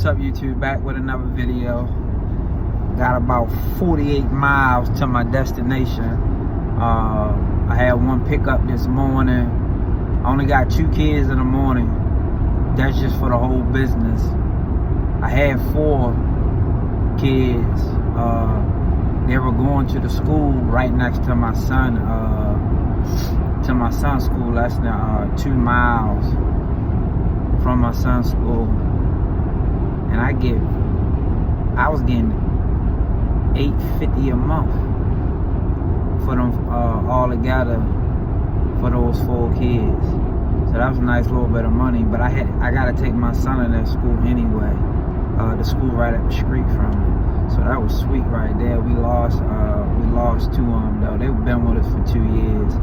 What's up, YouTube? Back with another video. Got about 48 miles to my destination. I had one pickup this morning. I only got 2 kids in the morning. That's just for the whole business. I had 4 kids. They were going to the school right next to my son. To my son's school, less than 2 miles from my son's school. And I was getting $850 a month for them all together for those 4 kids. So that was a nice little bit of money. But I gotta take my son to that school anyway. The school right up the street from me. So that was sweet right there. We lost 2 of them though. They've been with us for 2 years.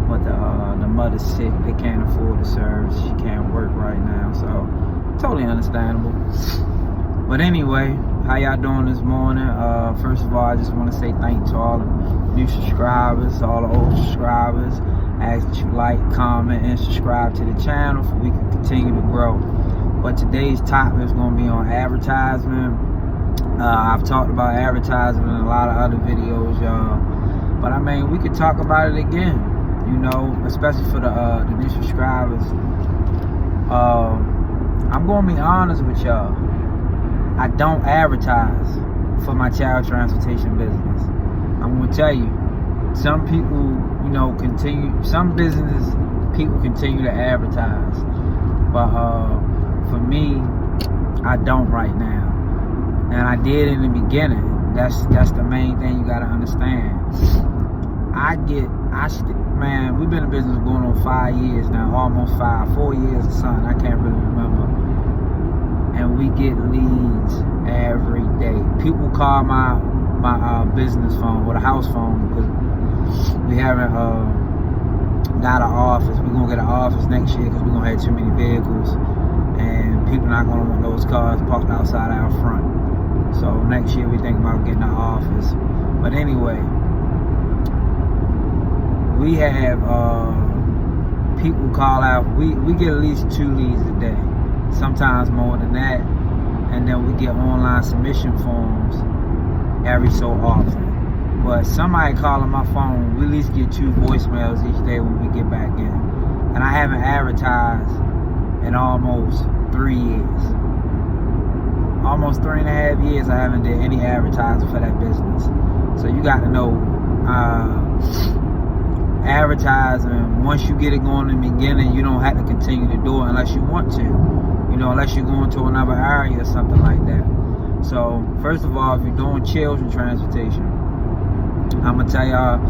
But the mother's sick. They can't afford the service. She can't work right now. So totally understandable. But anyway, how y'all doing this morning? First of all, I just want to say thank you to all the new subscribers, all the old subscribers. I ask that you like, comment, and subscribe to the channel so we can continue to grow. But today's topic is going to be on advertisement. I've talked about advertisement in a lot of other videos, y'all. But I mean, we could talk about it again, you know, especially for the new subscribers. I'm going to be honest with y'all. I don't advertise for my child transportation business. I'm going to tell you, some people, you know, some business people continue to advertise. But for me, I don't right now. And I did in the beginning. That's the main thing you got to understand. Man, we've been in business going on 5 years now, almost 4 years or something. I can't really remember. And we get leads every day. People call my business phone or the house phone because we haven't got an office. We're gonna get an office next year because we're gonna have too many vehicles, and people not gonna want those cars parked outside our front. So next year we think about getting an office. But anyway, we have people call out. We get at least 2 leads a day. Sometimes more than that, and then we get online submission forms every so often. But somebody calling my phone, we at least get 2 voicemails each day when we get back in. And I haven't advertised in almost 3 years. Almost 3.5 years I haven't did any advertising for that business. So you got to know, advertising, once you get it going in the beginning, you don't have to continue to do it unless you want to. You know, unless you're going to another area or something like that. So, first of all, if you're doing children transportation, I'm going to tell y'all,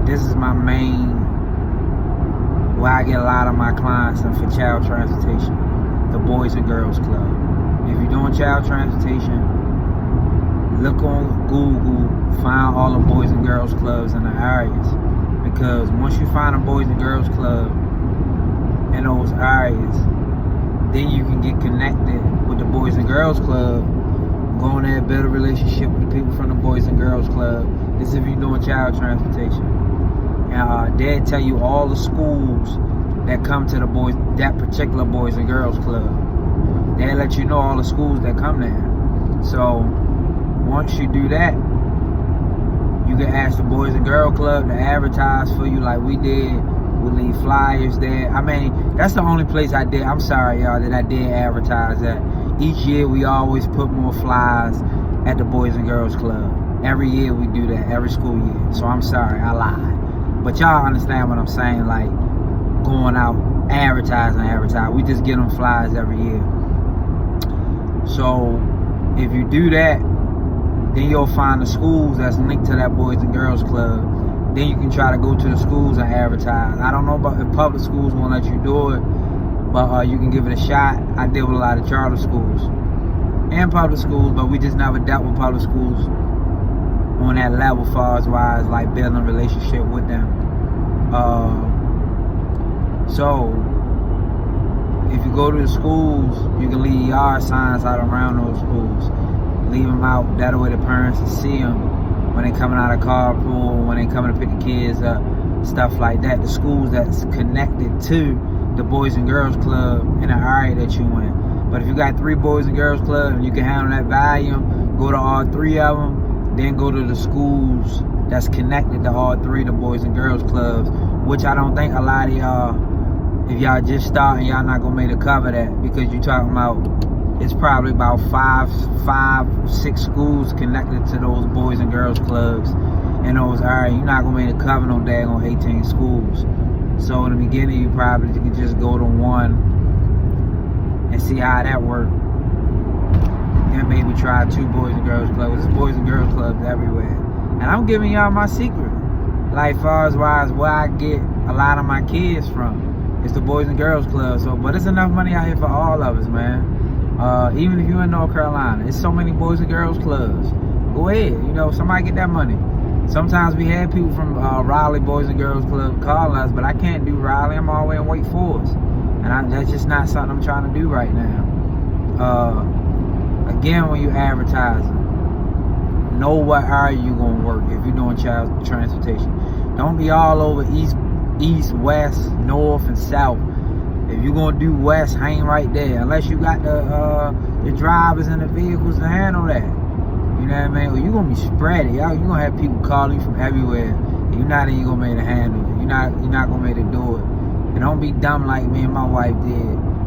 this is my main, where I get a lot of my clients and for child transportation, the Boys and Girls Club. If you're doing child transportation, look on Google, find all the Boys and Girls Clubs in the areas. Because once you find a Boys and Girls Club in those areas, then you can get connected with the Boys and Girls Club, go in there, build a relationship with the people from the Boys and Girls Club. This is if you're doing child transportation. And they'll tell you all the schools that come to that particular Boys and Girls Club. They'll let you know all the schools that come there. So once you do that, you can ask the Boys and Girls Club to advertise for you like we did. We leave flyers there. I mean, that's the only place I did. I'm sorry, y'all, that I did advertise at. Each year, we always put more flyers at the Boys and Girls Club. Every year, we do that. Every school year. So I'm sorry, I lied. But y'all understand what I'm saying? Like, going out, advertising. We just get them flyers every year. So, if you do that, then you'll find the schools that's linked to that Boys and Girls Club. Then you can try to go to the schools and advertise. I don't know about if public schools won't let you do it, but you can give it a shot. I deal with a lot of charter schools and public schools, but we just never dealt with public schools on that level far as wise, like building a relationship with them. So if you go to the schools, you can leave yard signs out around those schools. Leave them out. That way the parents can see them when they coming out of carpool, when they coming to pick the kids up, stuff like that. The schools that's connected to the Boys and Girls Club in the area that you in. But if you got 3 Boys and Girls Club and you can handle that volume, go to all 3 of them, then go to the schools that's connected to all 3 of the Boys and Girls Clubs, which I don't think a lot of y'all, if y'all just starting, y'all not gonna make to cover that, because you talking about, it's probably about 5, 6 schools connected to those Boys and Girls Clubs in those areas. You're not gonna make to cover no daggone 18 schools. So in the beginning, you probably can just go to one and see how that works. Then maybe try 2 Boys and Girls Clubs. There's Boys and Girls Clubs everywhere. And I'm giving y'all my secret. Like, far as where I get a lot of my kids from, it's the Boys and Girls Club. So, but it's enough money out here for all of us, man. Even if you're in North Carolina, it's so many Boys and Girls Clubs. Go ahead, somebody get that money. Sometimes we had people from Raleigh Boys and Girls Club calling us, but I can't do Raleigh. I'm all the way in Wake Forest. And that's just not something I'm trying to do right now. Again, when you're advertising, know what area you're going to work if you're doing child transportation. Don't be all over east, west, north, and south. If you're going to do west, hang right there. Unless you got the drivers and the vehicles to handle that. You know what I mean? Or you're going to be spread. You're going to have people calling you from everywhere. And you're not even going to be able to handle it. You're not going to be able to do it. And don't be dumb like me and my wife did.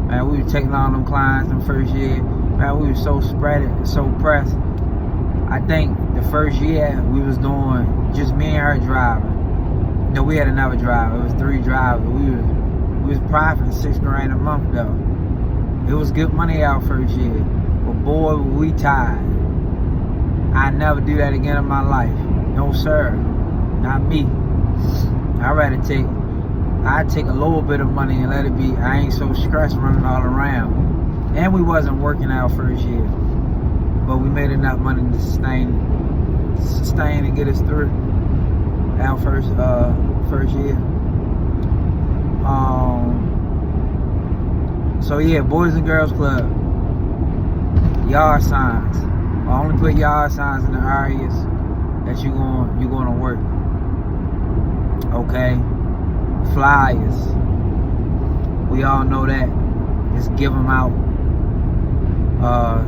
Man, we were taking on them clients in the first year. Man, we were so spread and so pressed. I think the first year we was doing just me and her driving. No, we had another driver. It was 3 drivers. We was profiting $6,000 a month though. It was good money out first year. But boy, we tired. I never do that again in my life. No sir, not me. I'd take a little bit of money and let it be. I ain't so stressed running all around. And we wasn't working out first year. But we made enough money to sustain and get us through our first year. So yeah, Boys and Girls Club. Yard signs. I only put yard signs in the areas that you're going to work. Okay? Flyers. We all know that. Just give them out.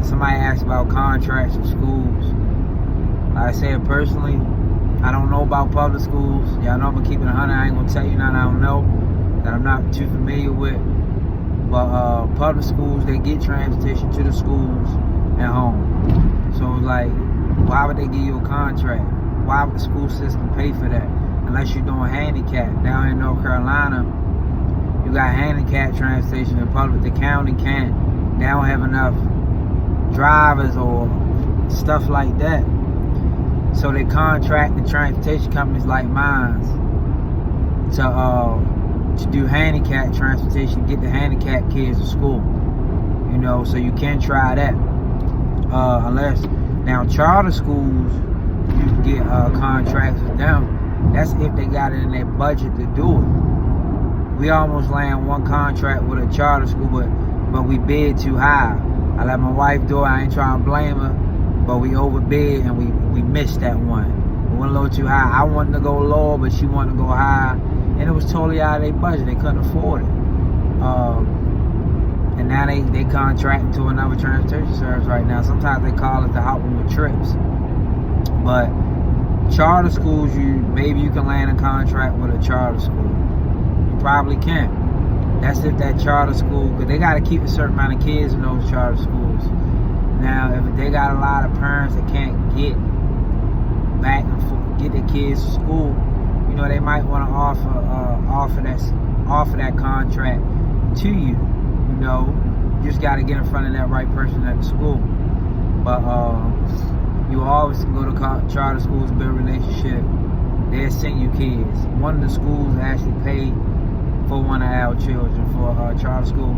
Somebody asked about contracts with schools. Like I said, personally, I don't know about public schools. Y'all know I'm gonna keep it 100. I ain't gonna tell you nothing I don't know, that I'm not too familiar with. But public schools, they get transportation to the schools and home. So like, why would they give you a contract? Why would the school system pay for that? Unless you're doing handicap. Down in North Carolina, you got handicap transportation in public. The county can't. They don't have enough drivers or stuff like that. So they contract the transportation companies like mine to do handicap transportation, get the handicapped kids to school. So you can try that. Unless now charter schools, you can get contracts with them. That's if they got it in their budget to do it. We almost land one contract with a charter school, but we bid too high. I let my wife do it. I ain't trying to blame her, but we overbid and we missed that one. We went a little too high. I wanted to go lower, but she wanted to go high, and it was totally out of their budget. They couldn't afford it. And now they contracting to another transportation service right now. Sometimes they call it to help them with trips. But charter schools, maybe you can land a contract with a charter school. You probably can. That's if that charter school, because they got to keep a certain amount of kids in those charter schools. Now, if they got a lot of parents that can't get back and forth, get their kids to school, they might want to offer that contract to you. You just got to get in front of that right person at the school. But you always can go to charter schools, build a relationship. They'll send you kids. One of the schools actually paid for one of our children for charter school.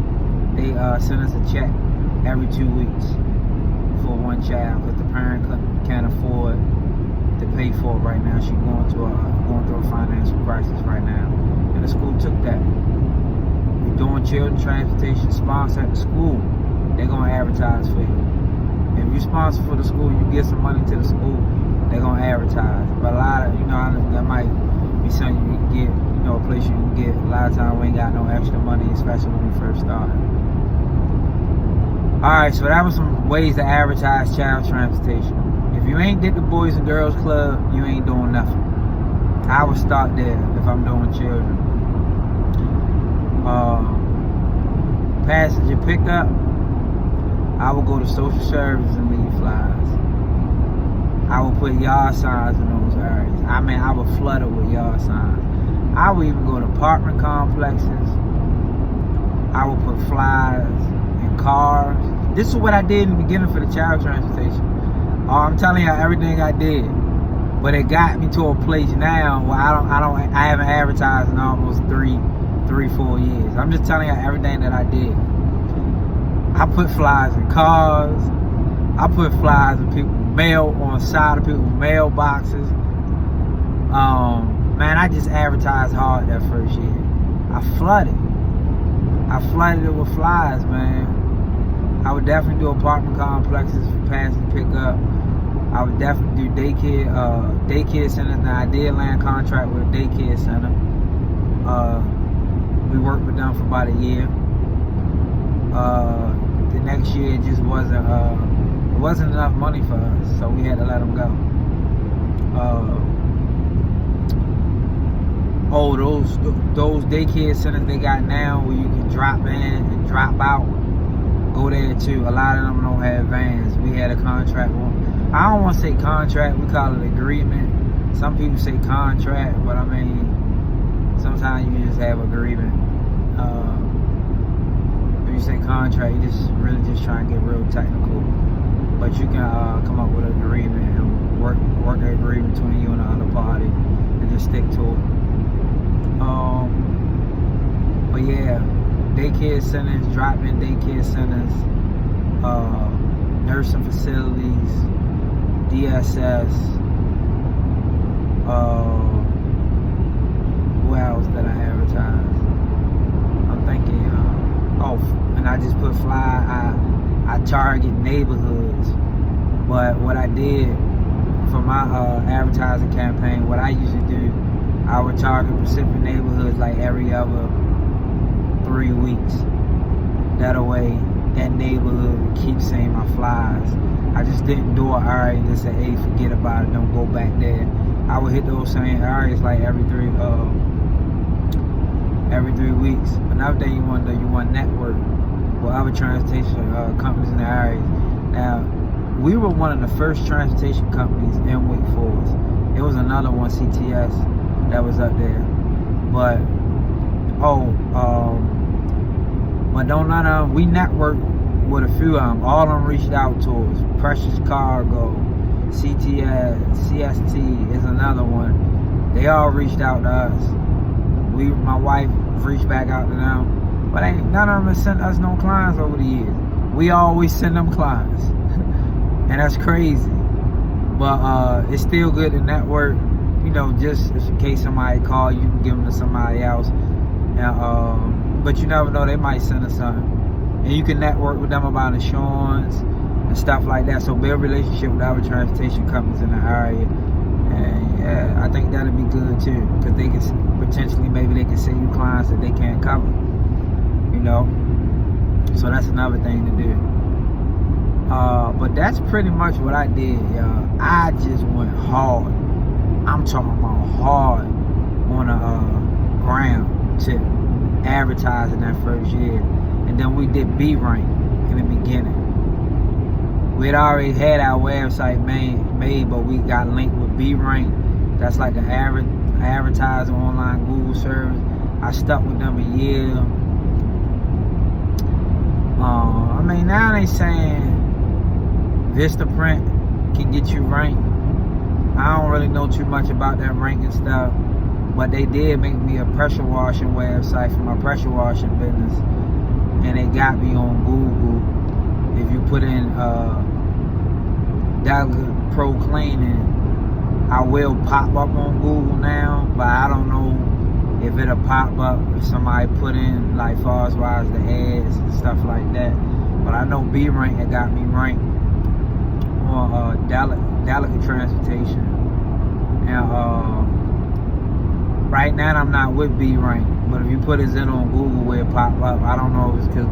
They send us a check every 2 weeks for one child, because the parent can't afford to pay for it right now. She's going through a financial crisis right now, and the school took that. You're doing children transportation sponsor at the school, they're gonna advertise for you. If you sponsor for the school, you get some money to the school, they're gonna advertise. But a lot of, that might be something you can get, a place you can get. A lot of times we ain't got no extra money, especially when we first started. Alright, so that was some ways to advertise child transportation. If you ain't did the Boys and Girls Club, you ain't doing nothing. I would start there if I'm doing children. Passenger pickup, I would go to social service and leave flyers. I would put yard signs in those areas. I mean, I would flood it with yard signs. I would even go to apartment complexes. I would put flyers in cars. This is what I did in the beginning for the child transportation. I'm telling you everything I did. But it got me to a place now where I haven't advertised in almost 4 years. I'm just telling you everything that I did. I put flyers in cars. I put flyers in people's mail, on the side of people's mailboxes. Man, I just advertised hard that first year. I flooded it with flyers, man. I would definitely do apartment complexes for passenger pickup. I would definitely do daycare centers. Now I did land contract with a daycare center. We worked with them for about a year. The next year it just wasn't enough money for us, so we had to let them go. Those daycare centers they got now where you can drop in and drop out, go there too. A lot of them don't have vans. We had a contract one. I don't want to say contract, we call it agreement. Some people say contract, but I mean, sometimes you just have agreement. When you say contract, you just really just trying to get real technical. But you can come up with an agreement and work an agreement between you and the other party and just stick to it. But yeah, daycare centers, drop-in daycare centers, nursing facilities, DSS, who else did I advertise? I'm thinking, and I just put I target neighborhoods. But what I did for my advertising campaign, what I usually do, I would target specific neighborhoods like every other 3 weeks. That way, that neighborhood would keep seeing my flyers. I just didn't do it, alright, just say, hey, forget about it, don't go back there. I would hit those same areas like every 3 weeks. Another thing you want to do, you want to network with other transportation companies in the areas. Now, we were one of the first transportation companies in Wake Forest. It was another one, CTS, that was up there. But we networked with a few of them. All of them reached out to us. Precious Cargo, CTS, CST is another one. They all reached out to us. My wife reached back out to them. But none of them have sent us no clients over the years. We always send them clients. And that's crazy. But it's still good to network. You know, just in case somebody call you, can give them to somebody else. And, but you never know, they might send us something. And you can network with them about insurance and stuff like that. So build a relationship with other transportation companies in the area. And yeah, I think that'd be good too. Because they can potentially, maybe they can send you clients that they can't cover. You know? So that's another thing to do. But that's pretty much what I did, y'all. I just went hard. I'm talking about hard on a ground to advertising that first year. And then we did B-Rank in the beginning. We had already had our website made, but we got linked with B-Rank. That's like the advertising online Google service. I stuck with them a year. I mean, now they saying Vistaprint can get you ranked. I don't really know too much about that ranking stuff, but they did make me a pressure washing website for my pressure washing business, and they got me on Google. If you put in Delegate Pro Cleaning, I will pop up on Google now, but I don't know if it'll pop up if somebody put in like far as the ads and stuff like that. But I know B-Rank had got me ranked on delicate transportation. And right now I'm not with B-Rank, but if you put it in on Google where it pop up, I don't know if it's because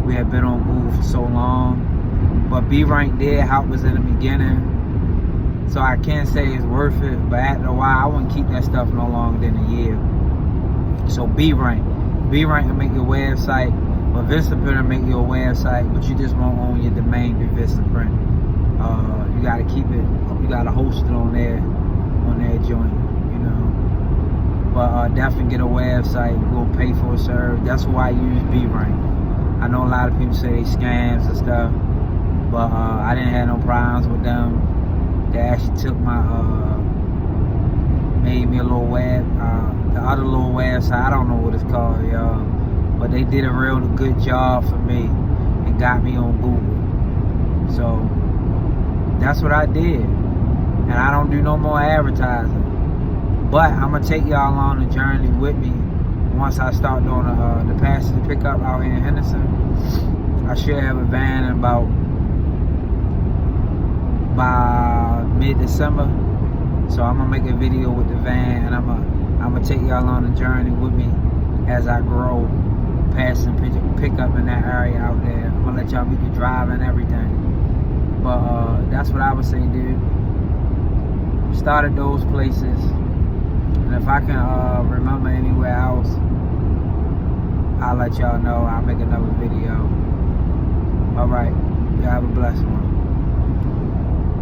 we we had been on Google for so long. But Be Rank did help us in the beginning. So I can't say it's worth it, but after a while, I wouldn't keep that stuff no longer than a year. So Be Rank will make your website, but Vistaprint will make your website, but you just won't own your domain through Vistaprint. You gotta keep it, you gotta host it on their joint, you know. But definitely get a website, we'll pay for a service. That's why I use Be Rank. I know a lot of people say they scams and stuff, but I didn't have no problems with them. They actually took my, made me a little the other little website, I don't know what it's called, y'all. But they did a real good job for me and got me on Google. So that's what I did. And I don't do no more advertising. But I'm gonna take y'all on the journey with me once I start doing the passenger pickup out here in Henderson. I should have a van in by mid-December. So I'm gonna make a video with the van, and I'm gonna take y'all on the journey with me as I grow, passing pickup in that area out there. I'm gonna let y'all meet the driver and everything. But that's what I would say, dude. Started those places, and if I can remember anywhere else, I'll let y'all know. I'll make another video. All right, y'all have a blessed one.